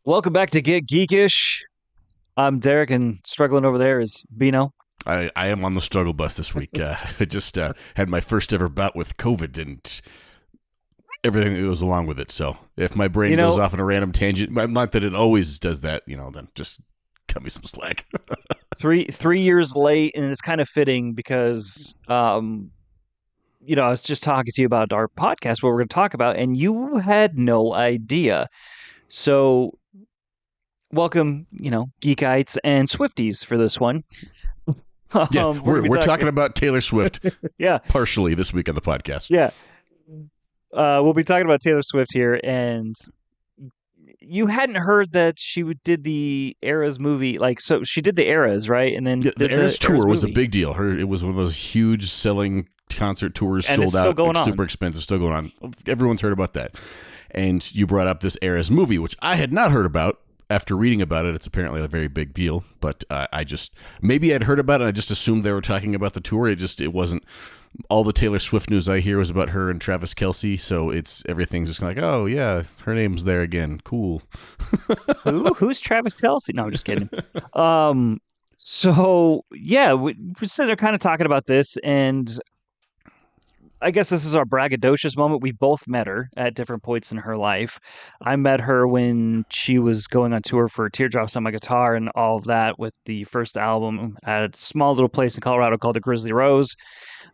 Welcome back to Get Geekish. I'm Derek, and struggling over there is Bino. I am on the struggle bus this week. I just had my first ever bout with COVID and everything that goes along with it. So if my brain goes off on a random tangent, not that it always does that, then just cut me some slack. 3 years late, and it's kind of fitting because, I was just talking to you about our podcast, what we're going to talk about, and you had no idea. So welcome, Geekites and Swifties for this one. Yeah, we're talking about Taylor Swift. Yeah, partially this week on the podcast. Yeah, we'll be talking about Taylor Swift here, and you hadn't heard that she did the Eras movie, so she did the Eras, right? And then the Eras tour was a big deal. It was one of those huge selling concert tours, and sold out, going on. Super expensive, still going on. Everyone's heard about that. And you brought up this Eras movie, which I had not heard about. After reading about it, it's apparently a very big deal, but maybe I'd heard about it. I just assumed they were talking about the tour. It wasn't. All the Taylor Swift news I hear was about her and Travis Kelce, so everything's just like, oh yeah, her name's there again. Cool. Who's Travis Kelce? No, I'm just kidding. So yeah, we sit there kind of talking about this, and I guess this is our braggadocious moment. We both met her at different points in her life. I met her when she was going on tour for Teardrops on My Guitar and all of that with the first album at a small little place in Colorado called the Grizzly Rose.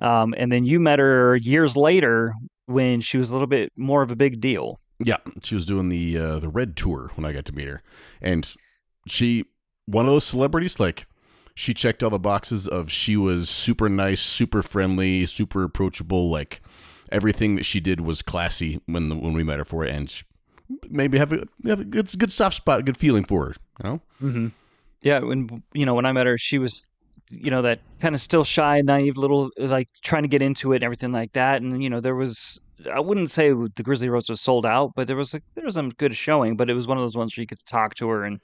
And then you met her years later when she was a little bit more of a big deal. Yeah, she was doing the Red Tour when I got to meet her. And she, one of those celebrities, she checked all the boxes of she was super nice, super friendly, super approachable. Everything that she did was classy when we met her for it, and maybe have a good soft spot, a good feeling for her. Mm-hmm. Yeah, when I met her, she was that kind of still shy, naive, little trying to get into it and everything like that. And there was, I wouldn't say the Grizzly Rose was sold out, but there was some good showing. But it was one of those ones where you could talk to her and.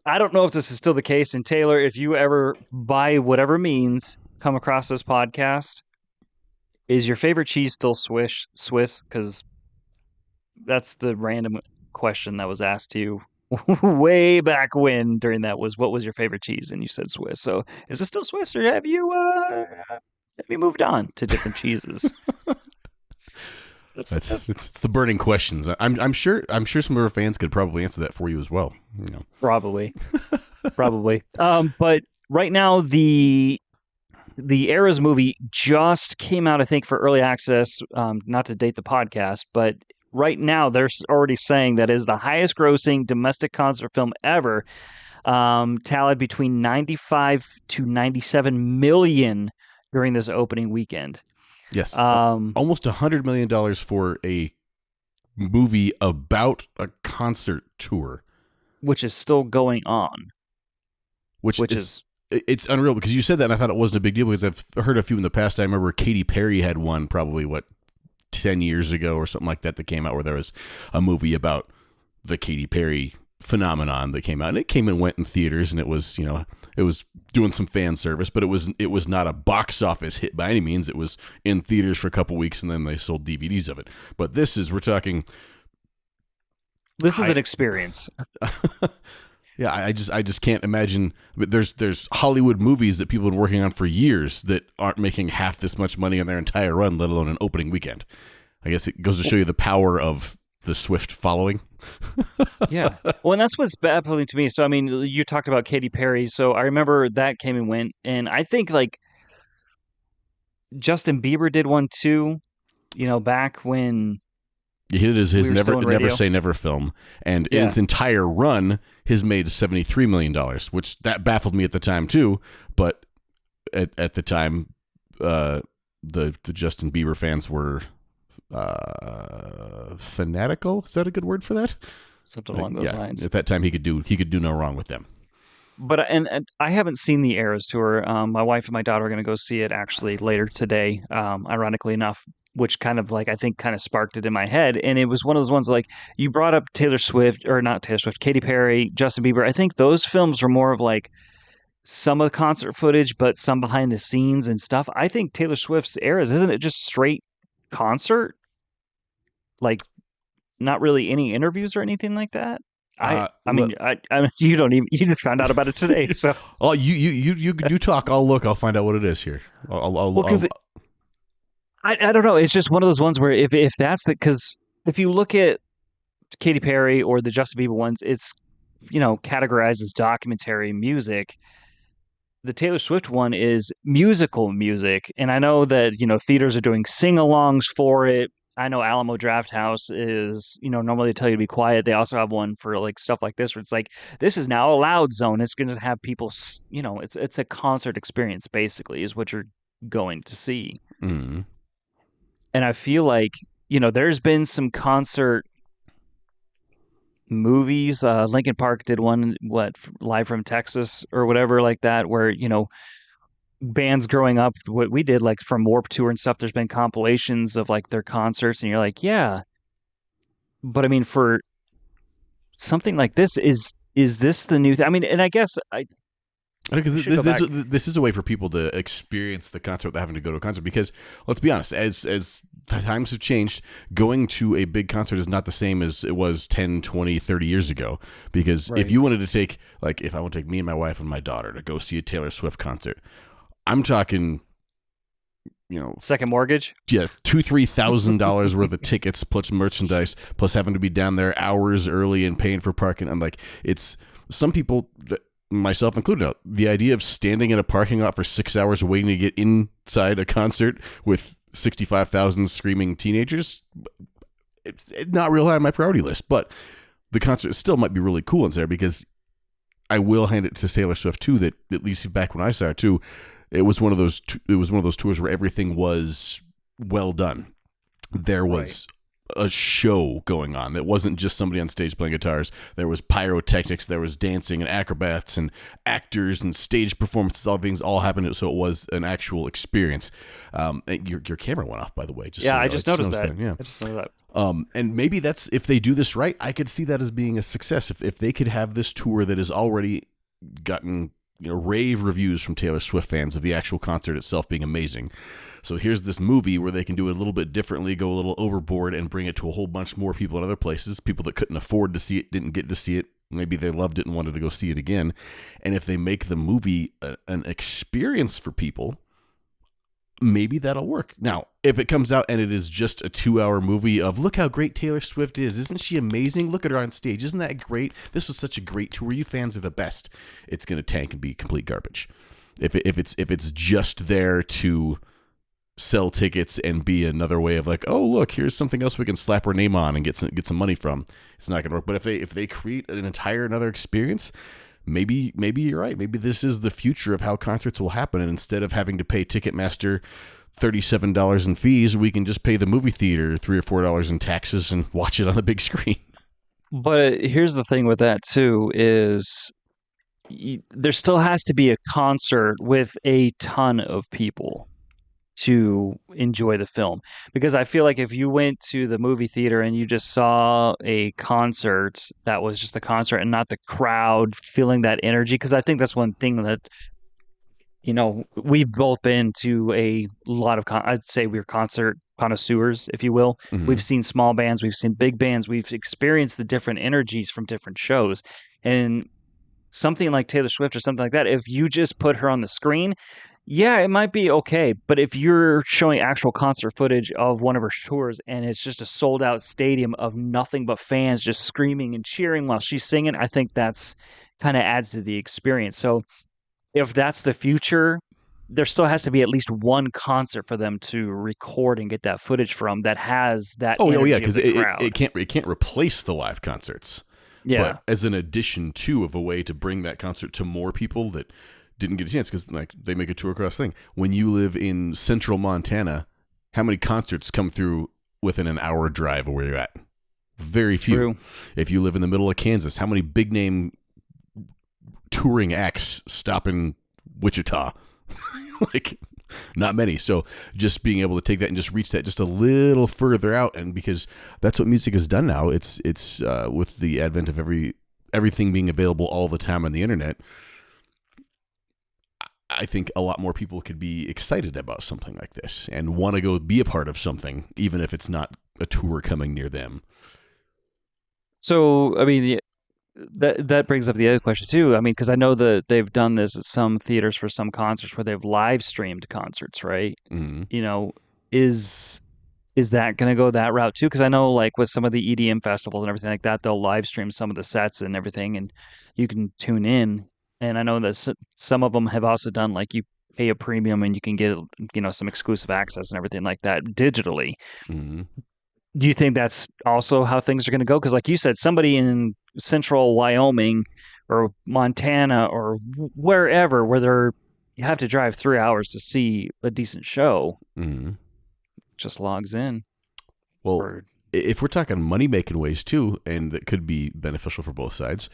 I don't know if this is still the case. And Taylor, if you ever, by whatever means, come across this podcast, is your favorite cheese still Swiss? Because that's the random question that was asked to you way back when during that was, what was your favorite cheese? And you said Swiss. So is it still Swiss, or have you moved on to different cheeses? It's the burning questions. I'm sure some of our fans could probably answer that for you as well. Probably. But right now the Eras movie just came out, I think, for early access. Not to date the podcast, but right now they're already saying that is the highest grossing domestic concert film ever, tallied between 95 to 97 million during this opening weekend. Yes, almost $100 million for a movie about a concert tour, which is still going on. Which is it's unreal, because you said that and I thought it wasn't a big deal, because I've heard a few in the past. I remember Katy Perry had one probably 10 years ago or something like that came out, where there was a movie about the Katy Perry phenomenon that came out, and it came and went in theaters, and it was doing some fan service, but it was not a box office hit by any means. It was in theaters for a couple weeks, and then they sold DVDs of it. But this is an experience. Yeah, I just can't imagine. But there's Hollywood movies that people have been working on for years that aren't making half this much money on their entire run, let alone an opening weekend. I guess it goes to show you the power of the Swift following. Yeah. Well, and that's what's baffling to me. So, I mean, you talked about Katy Perry. So I remember that came and went. And I think Justin Bieber did one too, back when. He did his Never Say Never film. And in its entire run, has made $73 million, which that baffled me at the time too. But at the time, the Justin Bieber fans were fanatical. Is that a good word for that? Something along those lines. At that time, he could do no wrong with them. But and I haven't seen the Eras tour. My wife and my daughter are going to go see it actually later today. Ironically enough, which kind of I think kind of sparked it in my head. And it was one of those ones you brought up Taylor Swift, or not Taylor Swift, Katy Perry, Justin Bieber. I think those films were more of some of the concert footage, but some behind the scenes and stuff. I think Taylor Swift's Eras, isn't it just straight concert? like not really any interviews or anything like that. I Uh, I mean you don't even you just found out about it today. So oh, you talk. I'll look. I'll find out what it is here. well, because I don't know. It's just one of those ones where if that's the because if you look at Katy Perry or the Justin Bieber ones, it's categorized as documentary music. The Taylor Swift one is musical music, and I know that theaters are doing sing-alongs for it. I know Alamo Drafthouse is normally they tell you to be quiet. They also have one for like stuff like this where it's like this is now a loud zone. It's going to have people, it's a concert experience basically is what you're going to see. mm, And I feel like there's been some concert movies. Lincoln Park did one, what, live from Texas or whatever like that, where bands growing up, what we did like from Warped Tour and stuff. There's been compilations of like their concerts, and you're like, yeah, but I mean, for something like this, is this the new thing? I mean, and I guess because should go back. this is a way for people to experience the concert without having to go to a concert. Because let's be honest, as times have changed, going to a big concert is not the same as it was 10, 20, 30 years ago. Because if Right. you wanted to take, like, if I want to take me and my wife and my daughter to go see a Taylor Swift concert, I'm talking, Second mortgage. yeah, $2,000-3,000 worth of tickets plus merchandise, plus having to be down there hours early and paying for parking. I'm like, it's some people, myself included, the idea of standing in a parking lot for 6 hours waiting to get inside a concert with 65,000 screaming teenagers, it's not real high on my priority list. But the concert still might be really cool in there, because I will hand it to Taylor Swift too that at least back when I saw her too, it was one of those tours where everything was well done. There was a show going on. It wasn't just somebody on stage playing guitars. There was pyrotechnics, there was dancing and acrobats and actors and stage performances. All things all happened, so it was an actual experience. Your camera went off, by the way. Just Yeah, so you I know. just noticed that. Yeah. I just noticed that. And maybe that's, if they do this right, I could see that as being a success. If they could have this tour that has already gotten rave reviews from Taylor Swift fans of the actual concert itself being amazing. So here's this movie where they can do it a little bit differently, go a little overboard, and bring it to a whole bunch more people in other places. People that couldn't afford to see it, didn't get to see it. Maybe they loved it and wanted to go see it again. And if they make the movie an experience for people, maybe that'll work. Now, if it comes out and it is just a 2-hour movie of look how great Taylor Swift is, isn't she amazing? Look at her on stage. Isn't that great? This was such a great tour. You fans are the best. It's going to tank and be complete garbage. If it's just there to sell tickets and be another way of like, oh look, here's something else we can slap our name on and get some money from, it's not going to work. But if they create an entire another experience, maybe you're right. Maybe this is the future of how concerts will happen. And instead of having to pay Ticketmaster $37 in fees, we can just pay the movie theater $3 or $4 in taxes and watch it on the big screen. But here's the thing with that too is there still has to be a concert with a ton of people to enjoy the film, because I feel like if you went to the movie theater and you just saw a concert that was just a concert and not the crowd feeling that energy, because I think that's one thing that we've both been to a lot of I'd say we're concert connoisseurs, if you will. Mm-hmm. We've seen small bands, we've seen big bands, we've experienced the different energies from different shows. And something like Taylor Swift or something like that, if you just put her on the screen, yeah, it might be okay. But if you're showing actual concert footage of one of her tours and it's just a sold out stadium of nothing but fans just screaming and cheering while she's singing, I think that's kind of adds to the experience. So if that's the future, there still has to be at least one concert for them to record and get that footage from that has that. Oh yeah, because it can't replace the live concerts. Yeah, but as an addition to, of a way to bring that concert to more people that didn't get a chance, because like they make a tour across thing. When you live in central Montana, how many concerts come through within an hour drive of where you're at? Very few. True. If you live in the middle of Kansas, how many big name touring acts stop in Wichita? Like, not many. So just being able to take that and just reach that just a little further out, and because that's what music has done now. It's with the advent of everything being available all the time on the internet, I think a lot more people could be excited about something like this and want to go be a part of something, even if it's not a tour coming near them. So, I mean, that brings up the other question too. I mean, because I know that they've done this at some theaters for some concerts where they've live streamed concerts, right? Mm-hmm. You know, is is that going to go that route too? Because I know, like with some of the EDM festivals and everything like that, they'll live stream some of the sets and everything, and you can tune in. And I know that some of them have also done like you pay a premium and you can get some exclusive access and everything like that digitally. Mm-hmm. Do you think that's also how things are going to go? Because, like you said, somebody in central Wyoming or Montana or wherever where you have to drive 3 hours to see a decent show, Mm-hmm. just logs in. Well, Or if we're talking money making ways too, and that could be beneficial for both sides,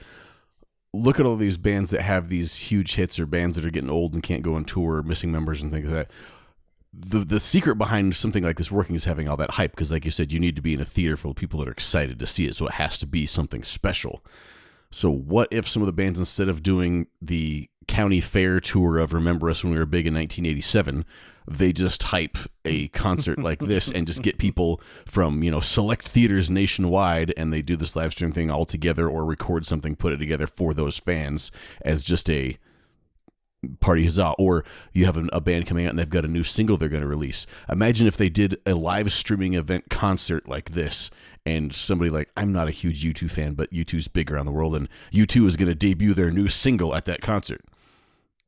look at all these bands that have these huge hits or bands that are getting old and can't go on tour or missing members and things like that. The secret behind something like this working is having all that hype because, like you said, you need to be in a theater full of people that are excited to see it, so it has to be something special. So what if some of the bands, instead of doing the county fair tour of Remember Us when we were big in 1987, they just hype a concert like this and just get people from, select theaters nationwide, and they do this live stream thing all together or record something, put it together for those fans as just a party huzzah. Or you have a band coming out and they've got a new single they're going to release. Imagine if they did a live streaming event concert like this, and somebody like, I'm not a huge U2 fan, but U2's big around the world, and U2 is going to debut their new single at that concert.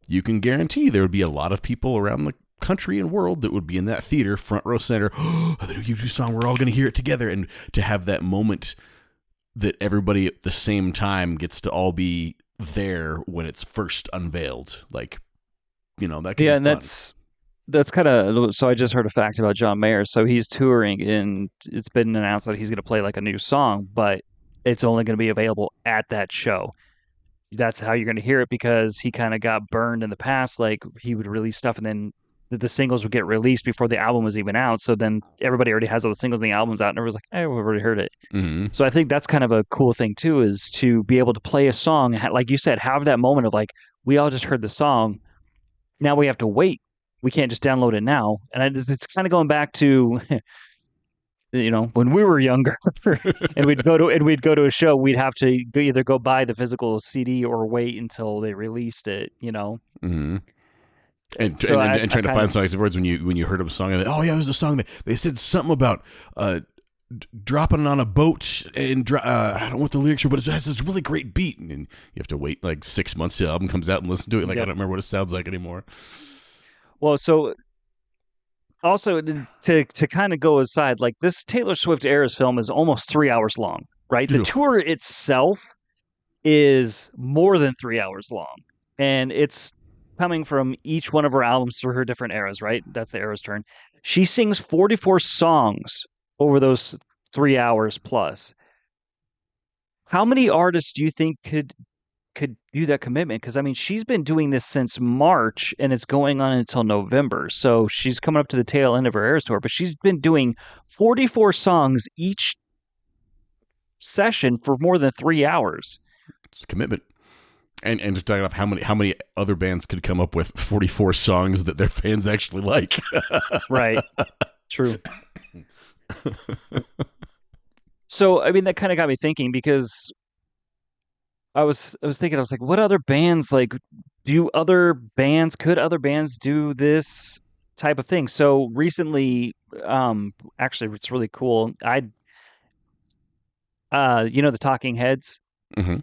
You can guarantee there would be a lot of people around the country and world that would be in that theater, front row center. Oh, the new U2 song, we're all going to hear it together. And to have that moment that everybody at the same time gets to all be there when it's first unveiled. Like, that could be and fun. that's kind of so. I just heard a fact about John Mayer. So he's touring, and it's been announced that he's going to play like a new song, but it's only going to be available at that show. That's how you're going to hear it because he kind of got burned in the past. Like he would release stuff and then the singles would get released before the album was even out. So then everybody already has all the singles and the albums out, and everyone's like, "Hey, we've already heard it." Mm-hmm. So I think that's kind of a cool thing too, is to be able to play a song, like you said, have that moment of like, we all just heard the song. Now we have to wait. We can't just download it now. And it's kind of going back to when we were younger and we'd go to a show, we'd have to either go buy the physical CD or wait until they released it. Mm-hmm. And, So and I trying to kind find of songs words when you heard a song and oh yeah, it was a song that they said something about dropping on a boat and I don't know what the lyrics are, but it has this really great beat, and you have to wait like 6 months till the album comes out and listen to it. Like I yep. don't remember what it sounds like anymore. Well, so also to kind of go aside, like this Taylor Swift Eras film is almost 3 hours long, right? The Oof. tour itself is more than 3 hours long, and it's coming from each one of her albums through her different eras, right? That's the Eras turn. She sings 44 songs over those 3 hours plus. How many artists do you think could do that commitment? Because I mean, she's been doing this since March, and it's going on until November. So she's coming up to the tail end of her Eras tour, but she's been doing 44 songs each session for more than 3 hours. It's commitment. And to talk about how many other bands could come up with 44 songs that their fans actually like. Right. True. So I mean, that kind of got me thinking because I was thinking, I was like, what other bands like could other bands do this type of thing? So recently, actually it's really cool. The Talking Heads, Mm-hmm.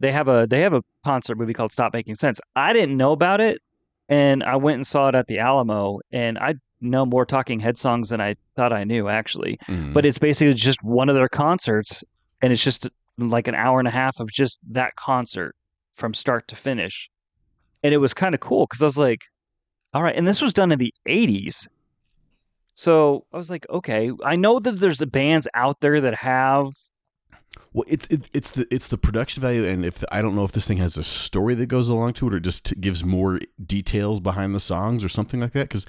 they have a concert movie called Stop Making Sense. I didn't know about it, and I went and saw it at the Alamo, and I know more Talking Head songs than I thought I knew actually. Mm-hmm. But it's basically just one of their concerts, and it's just like an hour and a half of just that concert from start to finish. And it was kind of cool because I was like, all right, and this was done in the 80s. So I was like, okay, I know that there's bands out there that have Well, it's the production value, and I don't know if this thing has a story that goes along to it, or just gives more details behind the songs or something like that. Because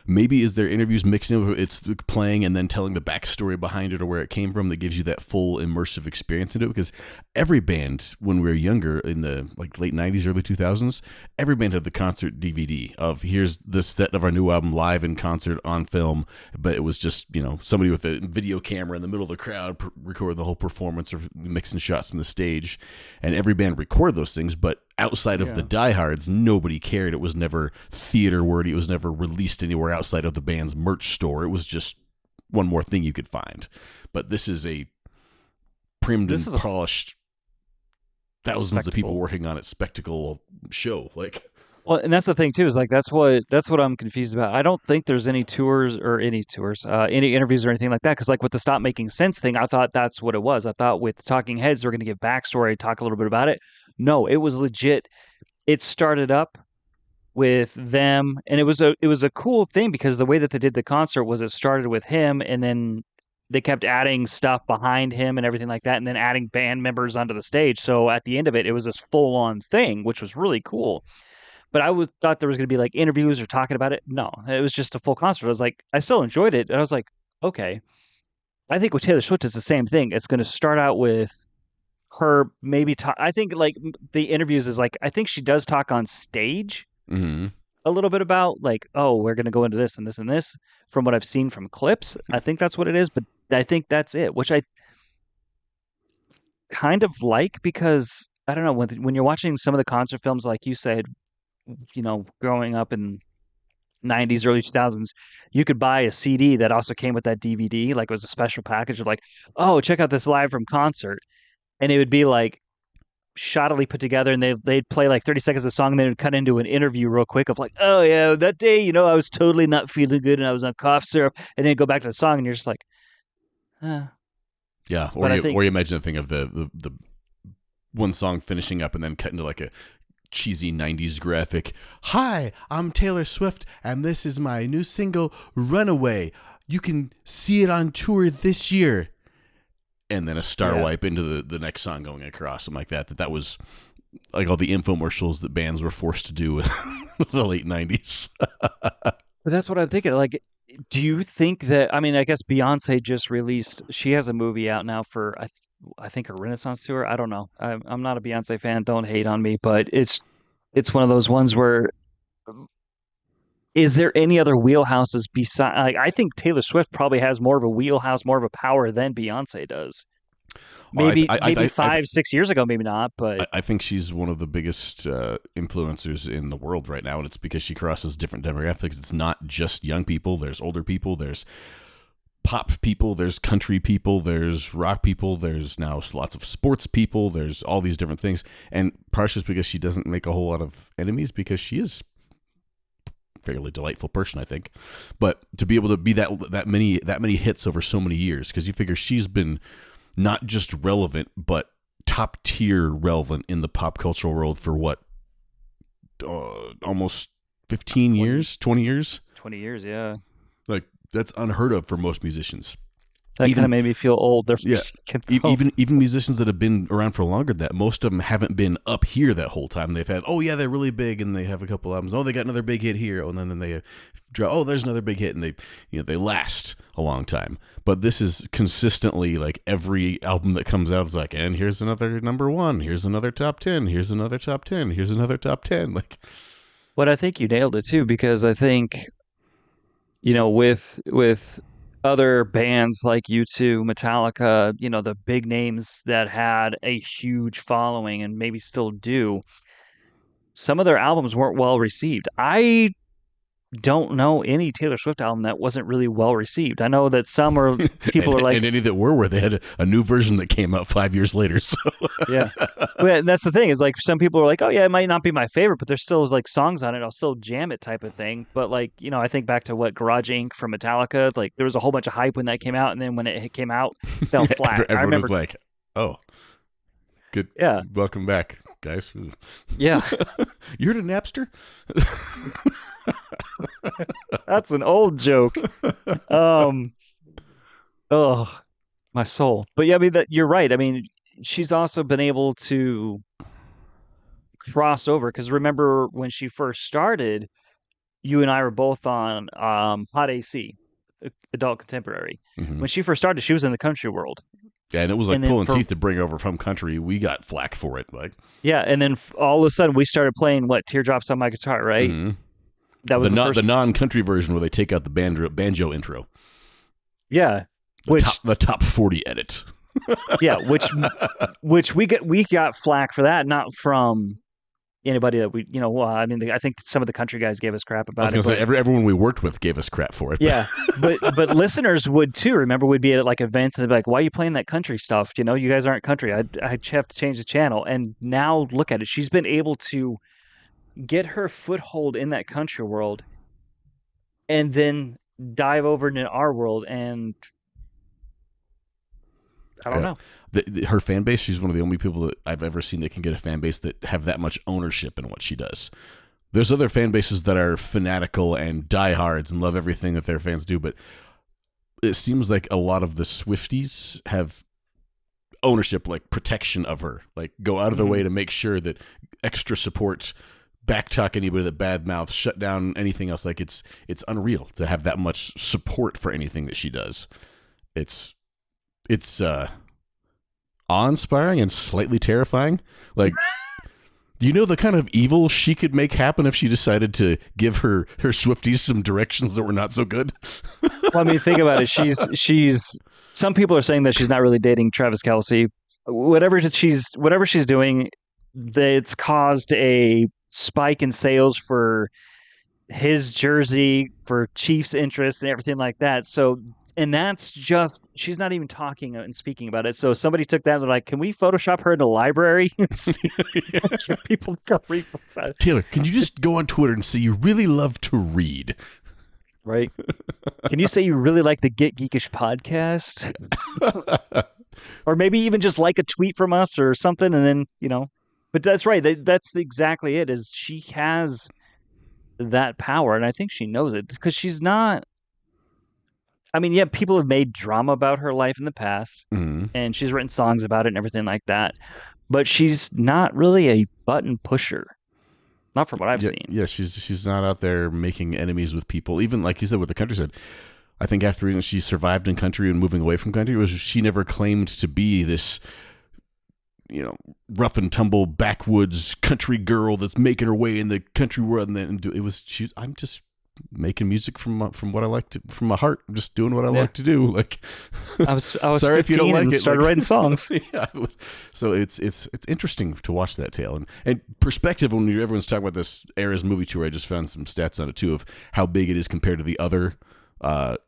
maybe is there interviews mixed in with it's playing and then telling the backstory behind it or where it came from that gives you that full immersive experience into it. Because every band when we were younger in the like late '90s, early 2000s, every band had the concert DVD of here's the set of our new album live in concert on film, but it was just somebody with a video camera in the middle of the crowd recording the whole performance or mixing shots from the stage, and every band recorded those things. But outside of the diehards, nobody cared. It was never theater worthy. It was never released anywhere outside of the band's merch store. It was just one more thing you could find. But this is a primed and polished, thousands of people working on it spectacle show. Like, well, and that's the thing too, is like that's what I'm confused about. I don't think there's any tours, any interviews or anything like that. Because like with the Stop Making Sense thing, I thought that's what it was. I thought with Talking Heads they're going to give backstory, talk a little bit about it. No, it was legit. It started up with them, and it was a cool thing because the way that they did the concert was it started with him, and then they kept adding stuff behind him and everything like that, and then adding band members onto the stage. So at the end of it, it was this full on thing, which was really cool. But thought there was going to be like interviews or talking about it. No, it was just a full concert. I was like, I still enjoyed it. And I was like, okay. I think with Taylor Swift, it's the same thing. It's going to start out with her maybe talk. I think like the interviews is like, I think she does talk on stage a little bit about like, oh, we're going to go into this and this and this from what I've seen from clips. I think that's what it is. But I think that's it, which I kind of like because I don't know, when you're watching some of the concert films, like you said, growing up in '90s, early 2000s, you could buy a CD that also came with that DVD, like it was a special package of like, oh, check out this live from concert, and it would be like shoddily put together, and they'd play like 30 seconds of the song, and they would cut into an interview real quick of like, oh yeah, that day, I was totally not feeling good, and I was on cough syrup, and then go back to the song, and you're just like, yeah, or you imagine the thing of the one song finishing up and then cut into like a cheesy 90s graphic. Hi, I'm Taylor Swift, and this is my new single, Runaway. You can see it on tour this year. And then a star wipe into the next song going across, something like that. That was like all the infomercials that bands were forced to do in the late 90s. But that's what I'm thinking. Like, do you think that, I mean, I guess Beyonce just released, she has a movie out now for, I think her Renaissance tour. I don't know. I'm not a Beyonce fan. Don't hate on me, but it's one of those ones where is there any other wheelhouses beside? Like, I think Taylor Swift probably has more of a wheelhouse, more of a power than Beyonce does. Maybe 5-6 years ago, maybe not. But I think she's one of the biggest influencers in the world right now, and it's because she crosses different demographics. It's not just young people. There's older people. There's pop people, there's country people, there's rock people, there's now lots of sports people, there's all these different things. And partially because she doesn't make a whole lot of enemies because she is a fairly delightful person, I think. But to be able to be that many hits over so many years, because you figure she's been not just relevant, but top tier relevant in the pop cultural world for what, almost 15 years, 20 years? 20 years, yeah. Like, that's unheard of for most musicians. That kind of made me feel old. Even musicians that have been around for longer, that most of them haven't been up here that whole time. They've had, they're really big, and they have a couple albums. Oh, they got another big hit here, and then they drop. Oh, there's another big hit, and they last a long time. But this is consistently like every album that comes out is like, and here's another number one, here's another top 10, here's another top 10, here's another top 10. Like, but I think you nailed it too, because I think, with other bands like U2, Metallica, the big names that had a huge following and maybe still do, some of their albums weren't well received. I don't know any Taylor Swift album that wasn't really well received. I know that some are people are like, and any that were they had a new version that came out 5 years later. So yeah, well, that's the thing is like some people are like, oh yeah, it might not be my favorite, but there's still like songs on it. I'll still jam it type of thing. But like I think back to what Garage Inc. from Metallica. Like there was a whole bunch of hype when that came out, and then when it came out, it fell flat. Everyone was like, oh, good, yeah, welcome back, guys. Yeah, you heard of Napster? That's an old joke. Oh, my soul. But yeah, I mean, you're right. I mean, she's also been able to cross over because remember when she first started, you and I were both on Hot AC, adult contemporary. Hmm. When she first started, she was in the country world, Yeah, and it was like and then pulling for teeth to bring her over from country. We got flack for it. Like, yeah, and then all of a sudden we started playing what Teardrops on My Guitar, right? hmm That was the the first, non country version where they take out the banjo intro, yeah, which the top 40 edit. yeah, which we got flack for that, not from anybody that we well, I mean I think some of the country guys gave us crap I was about gonna it, say but everyone we worked with gave us crap for it. yeah, but listeners would too. Remember, we'd be at like events and they'd be like, "Why are you playing that country stuff? You know, you guys aren't country." I'd have to change the channel. And now look at it; she's been able to get her foothold in that country world, and then dive over into our world. And I don't Yeah. know, Her fan base, she's one of the only people that I've ever seen that can get a fan base that have that much ownership in what she does. There's other fan bases that are fanatical and diehards and love everything that their fans do, but it seems like a lot of the Swifties have ownership, like protection of her, like go out of their way to make sure that extra support, backtalk anybody that bad mouths, shut down anything else. Like it's unreal to have that much support for anything that she does. It's awe-inspiring and slightly terrifying. Like, do you know the kind of evil she could make happen if she decided to give her Swifties some directions that were not so good? well, I mean, think about it. She's. Some people are saying that she's not really dating Travis Kelce. Whatever she's doing, it's caused a spike in sales for his jersey, for Chiefs interest and everything like that. So, and that's just she's not even talking and speaking about it. So somebody took that and they're like, "Can we Photoshop her in the library and see people go read books?" Taylor, can you just go on Twitter and say you really love to read? Right? Can you say you really like the Get Geekish podcast, or maybe even just like a tweet from us or something, and then But that's right. That's exactly it. Is she has that power, and I think she knows it because she's not. I mean, yeah, people have made drama about her life in the past, Mm-hmm. and she's written songs about it and everything like that. But she's not really a button pusher, not from what I've Yeah, seen. yeah, she's not out there making enemies with people. Even like you said, with the country said, I think after the reason she survived in country and moving away from country was she never claimed to be this, rough and tumble backwoods country girl that's making her way in the country world. And then it was I'm just making music from what I like to, from my heart. I'm just doing what I like to do. Like, I was sorry if you don't like and it. started writing songs. Yeah, so it's interesting to watch that tale and perspective when everyone's talking about this Eras movie tour. I just found some stats on it too of how big it is compared to the other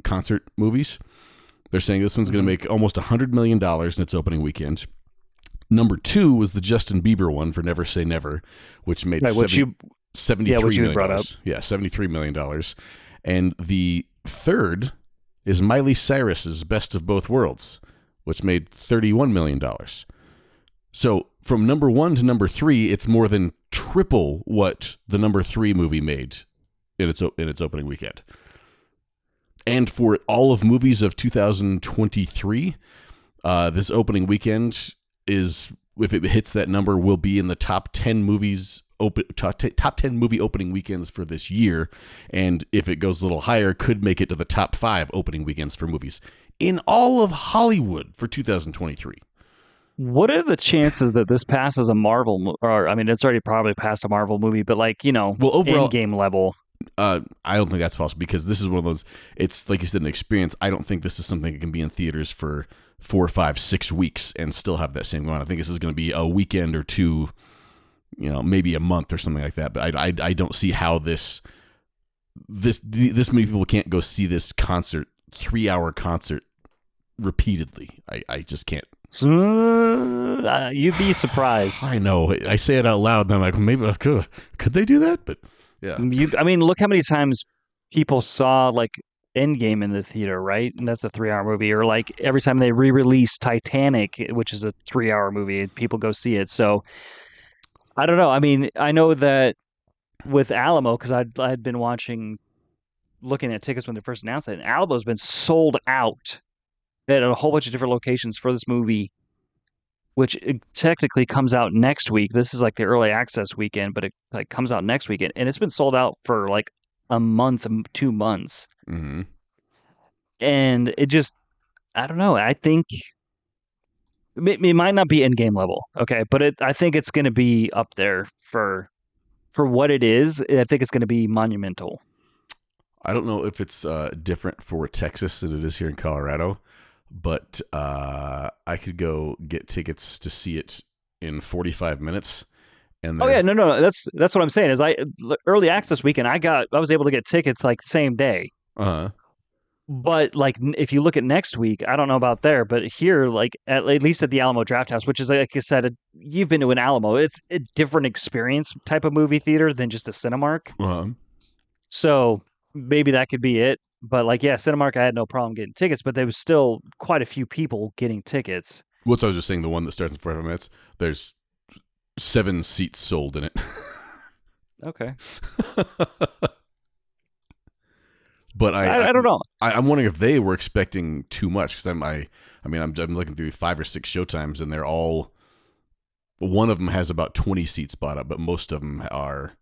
concert movies. They're saying this one's going to make almost $100 million in its opening weekend. Number 2 was the Justin Bieber one for Never Say Never, which made $73 million. Yeah, $73 million. And the third is Miley Cyrus's Best of Both Worlds, which made $31 million. So from number 1 to number 3, it's more than triple what the number 3 movie made in its opening weekend. And for all of movies of 2023, this opening weekend is, if it hits that number, will be in the top 10 movies top 10 movie opening weekends for this year, and if it goes a little higher, could make it to the top 5 opening weekends for movies in all of Hollywood for 2023. What are the chances that this passes a Marvel, or I mean, it's already probably passed a Marvel movie, but like well, overall, Endgame level? I don't think that's possible because this is one of those. It's like you said, an experience. I don't think this is something that can be in theaters for 4, 5, 6 weeks and still have that same amount. I think this is going to be a weekend or two, maybe a month or something like that. But I don't see how this many people can't go see this concert, 3-hour concert, repeatedly. I just can't. You'd be surprised. I know. I say it out loud, and I'm like, maybe could they do that? But yeah. I mean, look how many times people saw like Endgame in the theater, right? And that's a 3-hour movie. Or like every time they re-release Titanic, which is a 3-hour movie, people go see it. So I don't know. I mean, I know that with Alamo, because I'd been looking at tickets when they first announced it, and Alamo's been sold out at a whole bunch of different locations for this movie which it technically comes out next week. This is like the early access weekend, but it like comes out next weekend, and it's been sold out for like a month, 2 months, Mm-hmm. and it just I don't know. I think it might not be in game level, okay, but I think it's going to be up there for what it is. I think it's going to be monumental. I don't know if it's different for Texas than it is here in Colorado, but I could go get tickets to see it in 45 minutes. And Oh yeah, there's no, that's what I'm saying. Is early access weekend, I was able to get tickets like same day. uh But like, if you look at next week, I don't know about there, but here, like at least at the Alamo Draft House, which is like you said, you've been to an Alamo, it's a different experience type of movie theater than just a Cinemark. uh So maybe that could be it. But like, yeah, Cinemark, I had no problem getting tickets, but there was still quite a few people getting tickets. What's I was just saying, the one that starts in 45 minutes, there's 7 seats sold in it. Okay, But I don't know. I'm wondering if they were expecting too much because I'm looking through 5 or 6 showtimes and they're all, one of them has about 20 seats bought up, but most of them are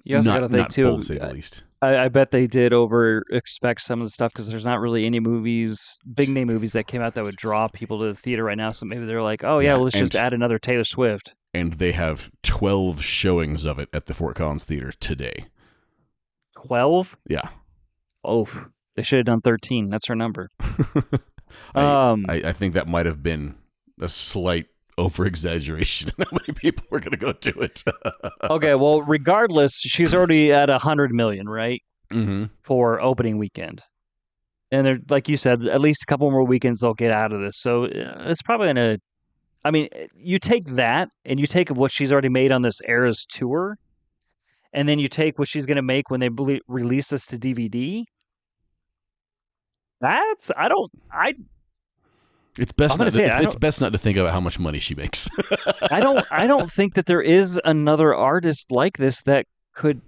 You also got to think not too. full, to say the least. I bet they did over expect some of the stuff because there's not really any movies, big name movies that came out that would draw people to the theater right now. So maybe they're like, oh yeah, Yeah, well, let's just add another Taylor Swift. and they have 12 showings of it at the Fort Collins Theater today. 12? Yeah. Oh, they should have done 13. That's her number. I think that might have been a slight over exaggeration in how many people were going to go to it. Okay, well, regardless, she's already at 100 million, right? Mm-hmm. For opening weekend. And they're, like you said, at least a couple more weekends they'll get out of this. So it's probably going to, I mean, you take that and you take what she's already made on this Eras tour, and then you take what she's going to make when they release this to DVD. That's, I don't, I, It's best I'm going not to say, it's best not to think about how much money she makes. I don't think that there is another artist like this that could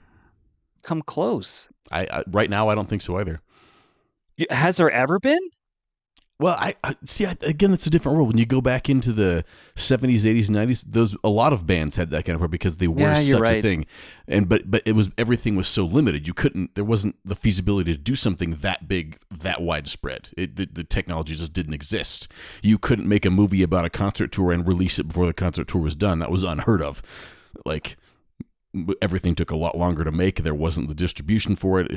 come close. I right now I don't think so either. Has there ever been? Well, I see. Again, it's a different world. When you go back into the 70s, 80s, 90s, a lot of bands had that kind of problem because they were such a thing. And but it was, everything was so limited. There wasn't the feasibility to do something that big, that widespread. The technology just didn't exist. You couldn't make a movie about a concert tour and release it before the concert tour was done. That was unheard of. Like, everything took a lot longer to make. There wasn't the distribution for it.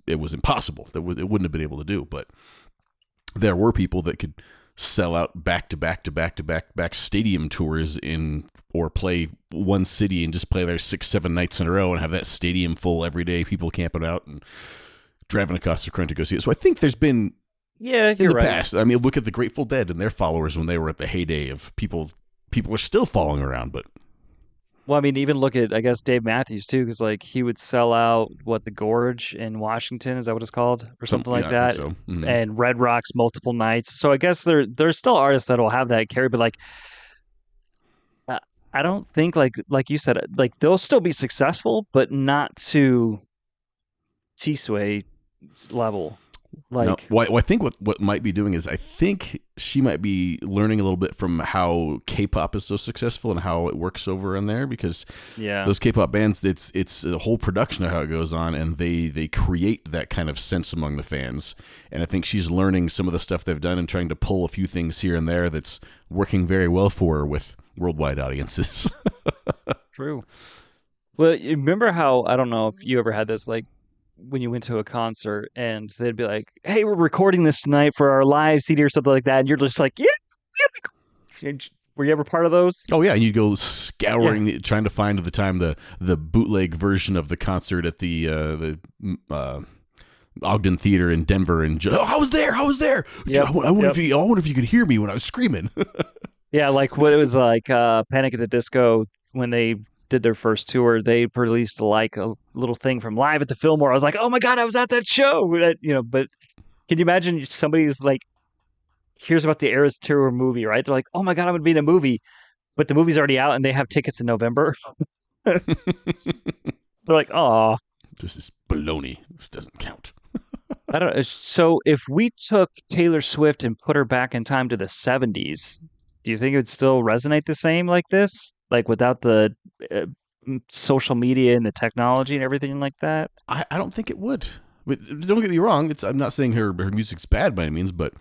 It was impossible. It wouldn't have been able to do. But there were people that could sell out back to back stadium tours or play one city and just play there 6-7 nights in a row and have that stadium full every day, people camping out and driving across the country to go see it. So I think there's been, in the past. I mean, look at the Grateful Dead and their followers when they were at the heyday of people. People are still following around, but. Well, I mean, even look at, I guess, Dave Matthews too, because like he would sell out the Gorge in Washington, is that what it's called, or something like that, so. Mm-hmm. And Red Rocks multiple nights. So I guess there's still artists that will have that carry, but like I don't think like you said, like they'll still be successful, but not to T-Sway level. Like, no, well, I think what might be doing is I think she might be learning a little bit from how K-pop is so successful and how it works over in there, because those K-pop bands, it's a whole production of how it goes on, and they create that kind of sense among the fans. And I think she's learning some of the stuff they've done and trying to pull a few things here and there that's working very well for her with worldwide audiences. True. Well, you remember how, I don't know if you ever had this, like, when you went to a concert and they'd be like, hey, we're recording this tonight for our live CD or something like that, and you're just like, yeah. Were you ever part of those? Oh yeah, and you'd go scouring, trying to find at the time the bootleg version of the concert at the Ogden Theater in Denver, and I was there. Yep. I wonder if you could hear me when I was screaming. Yeah, like what it was like Panic at the Disco when they did their first tour. They released like a little thing from Live at the Fillmore. I was like, oh my god, I was at that show. But can you imagine somebody's like hears about the Eras Tour movie, right? They're like, oh my god, I'm gonna be in a movie, but the movie's already out and they have tickets in November. They're like, oh, this is baloney. This doesn't count. I don't. So if we took Taylor Swift and put her back in time to the '70s, do you think it would still resonate the same like this? Like without the uh, social media and the technology and everything like that? I don't think it would. But don't get me wrong. I'm not saying her music's bad by any means, but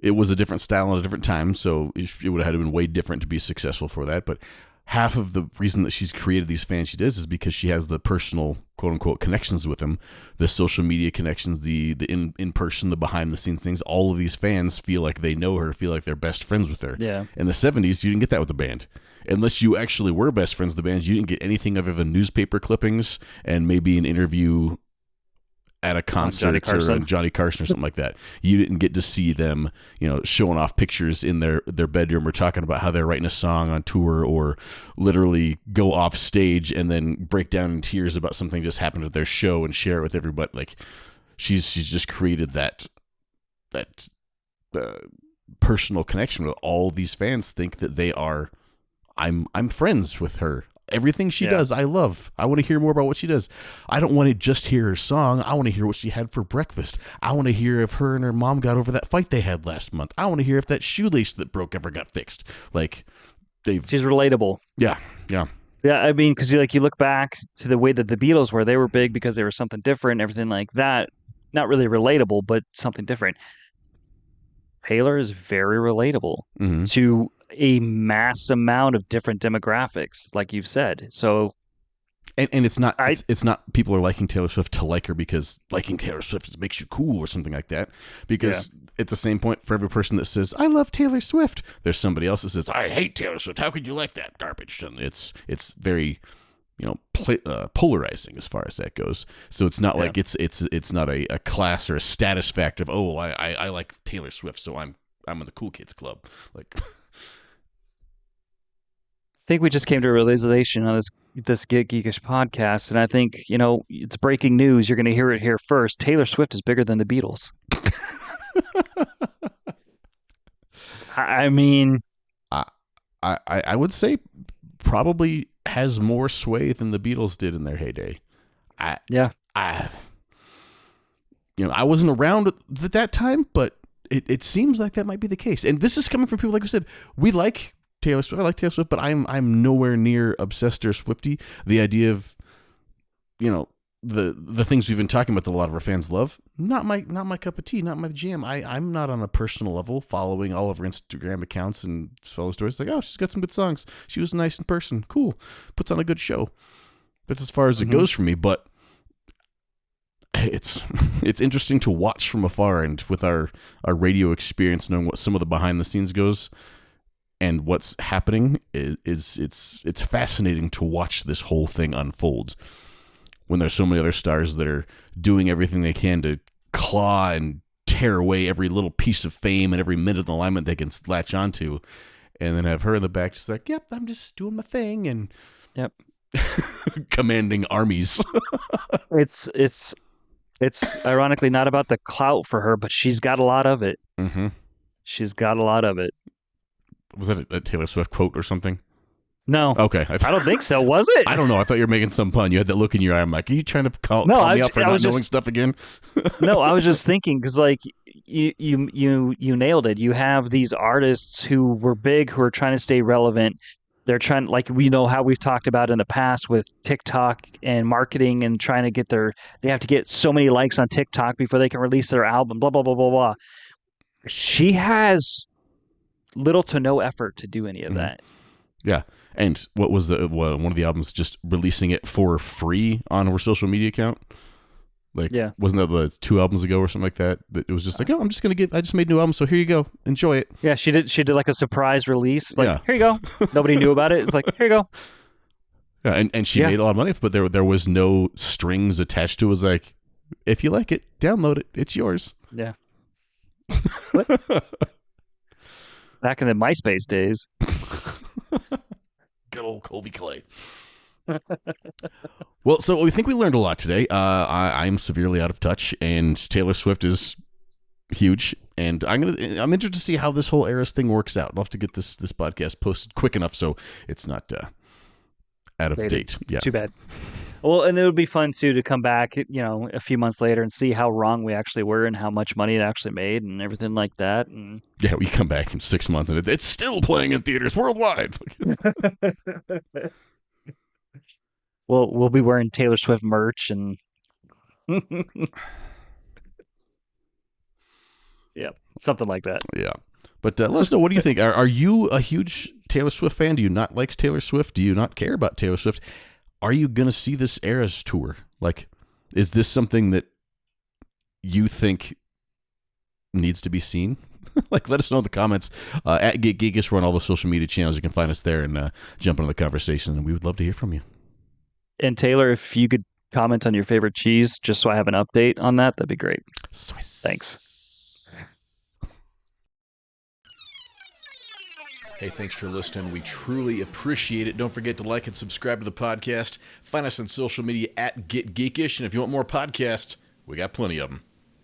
it was a different style and a different time, so it would have had to been way different to be successful for that. But half of the reason that she's created these fans she does is because she has the personal quote unquote connections with them, the social media connections, the in person, the behind the scenes things. All of these fans feel like they know her, feel like they're best friends with her. Yeah. In the 70s, you didn't get that with the band. Unless you actually were best friends with the band, you didn't get anything other than newspaper clippings and maybe an interview at a concert or on Johnny Carson or something like that. You didn't get to see them, showing off pictures in their bedroom or talking about how they're writing a song on tour, or literally go off stage and then break down in tears about something just happened at their show and share it with everybody. Like she's just created that personal connection with all these fans. Think that they are, I'm friends with her. Everything she does, I love. I want to hear more about what she does. I don't want to just hear her song. I want to hear what she had for breakfast. I want to hear if her and her mom got over that fight they had last month. I want to hear if that shoelace that broke ever got fixed. Like, she's relatable. Yeah. I mean, because you look back to the way that the Beatles were. They were big because they were something different, and everything like that. Not really relatable, but something different. Taylor is very relatable to a mass amount of different demographics, like you've said. So, and it's not it's not people are liking Taylor Swift to like her because liking Taylor Swift makes you cool or something like that. Because at the same point, for every person that says I love Taylor Swift, there's somebody else that says I hate Taylor Swift. How could you like that garbage? And it's very polarizing as far as that goes. So it's not like it's not a class or a status factor of I like Taylor Swift, so I'm in the cool kids club. Like, I think we just came to a realization on this Get Geekish podcast, and I think it's breaking news. You're going to hear it here first. Taylor Swift is bigger than the Beatles. I mean, I would say probably has more sway than the Beatles did in their heyday. I wasn't around at that time, but it seems like that might be the case. And this is coming from people like you said. We like Taylor Swift. I like Taylor Swift, but I'm nowhere near obsessed or Swiftie. The idea of the things we've been talking about that a lot of our fans love, not my cup of tea, not my jam. I'm not on a personal level following all of her Instagram accounts and follow stories like, oh, she's got some good songs. She was nice in person. Cool. Puts on a good show. That's as far as it goes for me, but it's interesting to watch from afar, and with our radio experience, knowing what some of the behind the scenes goes and what's happening it's fascinating to watch this whole thing unfold. When there's so many other stars that are doing everything they can to claw and tear away every little piece of fame and every minute of alignment they can latch onto, and then have her in the back just like, yep, I'm just doing my thing, and commanding armies. It's ironically not about the clout for her, but she's got a lot of it. She's got a lot of it. Was that a Taylor Swift quote or something? No. Okay. I don't think so. Was it? I don't know. I thought you were making some pun. You had that look in your eye. I'm like, are you trying to call me out for not knowing stuff again? No, I was just thinking because like you nailed it. You have these artists who were big, who are trying to stay relevant. They're trying, like we know how we've talked about in the past with TikTok and marketing and trying to get they have to get so many likes on TikTok before they can release their album, blah, blah, blah, blah, blah. She has little to no effort to do any of that. Yeah. And what was one of the albums just releasing it for free on her social media account? Like, wasn't that the 2 albums ago or something like that? That it was just like, oh, I just made a new album, so here you go, enjoy it. Yeah, she did like a surprise release. Like, here you go. Nobody knew about it. It's like, here you go. Yeah, and she made a lot of money, but there was no strings attached to it. It was like, if you like it, download it. It's yours. Yeah. What? Back in the MySpace days. Good old Colby Clay. Well, so we think we learned a lot today. I'm severely out of touch, and Taylor Swift is huge. And I'm interested to see how this whole Eras thing works out. I'll have to get this podcast posted quick enough so it's not out of date. Yeah. Too bad. Well, and it would be fun too to come back, a few months later and see how wrong we actually were and how much money it actually made and everything like that. And Yeah, we come back in 6 months and it's still playing in theaters worldwide. we'll be wearing Taylor Swift merch and yeah, something like that. Yeah. But let us know, what do you think? Are you a huge Taylor Swift fan? Do you not like Taylor Swift? Do you not care about Taylor Swift? Are you going to see this Eras tour? Like, is this something that you think needs to be seen? Like, let us know in the comments. At Get Geekish, we're on all the social media channels. You can find us there and jump into the conversation, and we would love to hear from you. And Taylor, if you could comment on your favorite cheese, just so I have an update on that, that'd be great. Swiss. Thanks. Hey, thanks for listening. We truly appreciate it. Don't forget to like and subscribe to the podcast. Find us on social media at Get Geekish. And if you want more podcasts, we got plenty of them.